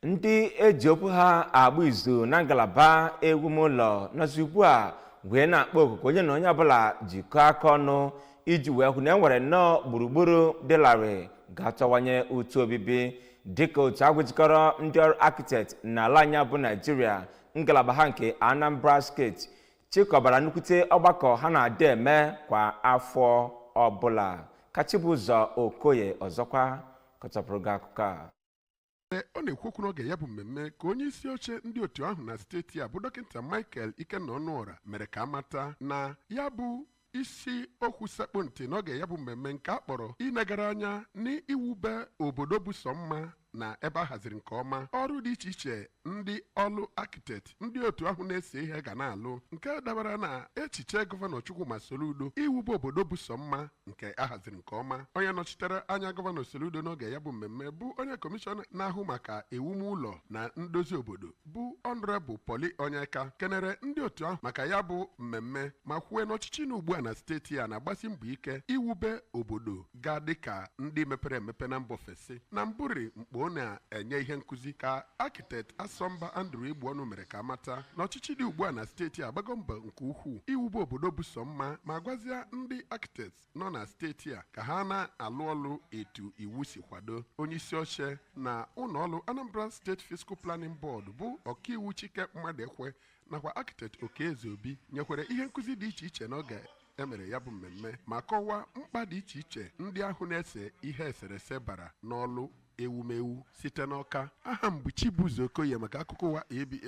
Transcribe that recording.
ndị eji okwu ha agba izu na ngalaba egwumụlọ nọzi ugbu a wee na-akpọ oku onye na onye ọbụla jikọọ aka ọnụ iji wee hụ na enwere nnọọ gburugburu dị larịị ga-atọwanye otu obibi dịka otu agwụjikọrọ ndị ọrụ akitekt n'ala anya bụ Naịjirịa ngalaba ha nke Anambra steeti chịkọbara nnukwute ọgbakọ ha na-adị eme kwa afọ ọbụla. Kachibụzọ Okoye ọzọkwa kọtọpụrụ gị akụkọ a. Ọ na-ekwu okwu n'oge ya bụ mmemme ka onye isi oche ndị otu ahụ na steeti a bụ dọkịta Michael Ikenna Ọnụọra mere ka amata na ya bụ isi okwu sekpụ ntị n'oge ya bụ mmemme nke a kpọrọ inegara anya n'iwube obodo bụ sọ mma na ebe a haziri nke ọma ọrụ dị iche iche ndị ọrụ akitekt ndị otu ahụ na-ese ihe ga na-alụ nke dabara na echiche gọvanọ Chukwuma Soludo iwube obodo bụ sọ mma nke a haziri nke ọma. Onye nọchitere anya gọvanọ Soludo n'oge ya bụ mmemme bụ onye kọmishọna na-ahụ maka ewumụlọ na ndozi obodo bụ Honorable Poli Onyeka kenere ndị otu ahụ maka ya bụ mmemme ma kwue n'ọchịchị na ugbu a na steeti a na-agbasi mbọ ike iwube obodo ga dịka ndị mepere emepe na mba ofesi. Na mbụri mkpo na-enye ihe nkụzi ka akitekt Asọmba Andrew Egbuọnụ mere ka amata n'ọchịchị dị ugbu a na steeti a gbago mbọ nke ukwuu iwube obodo bụ sọ mma ma gwazie ndị akitekt nọ na steeti a ka ha na-alụ ọlụ etu iwu si kwado. Onye isi oche na ụlọọrụ Anambra State Fiscal Planning Board bụ ọkaiwu Chike Mmadụekwe nakwa akitekt Okeze Obi nyekwere ihe nkụzi dị iche iche n'oge emere ya bụ mmemme ma kọwaa mkpa dị iche iche ndị ahụ na-ese ihe eserese bara n'ọlụ ewumewu site n'Ọka. Aha m bụ Chibụzọ Okoye maka akụkọ ụwa ABA.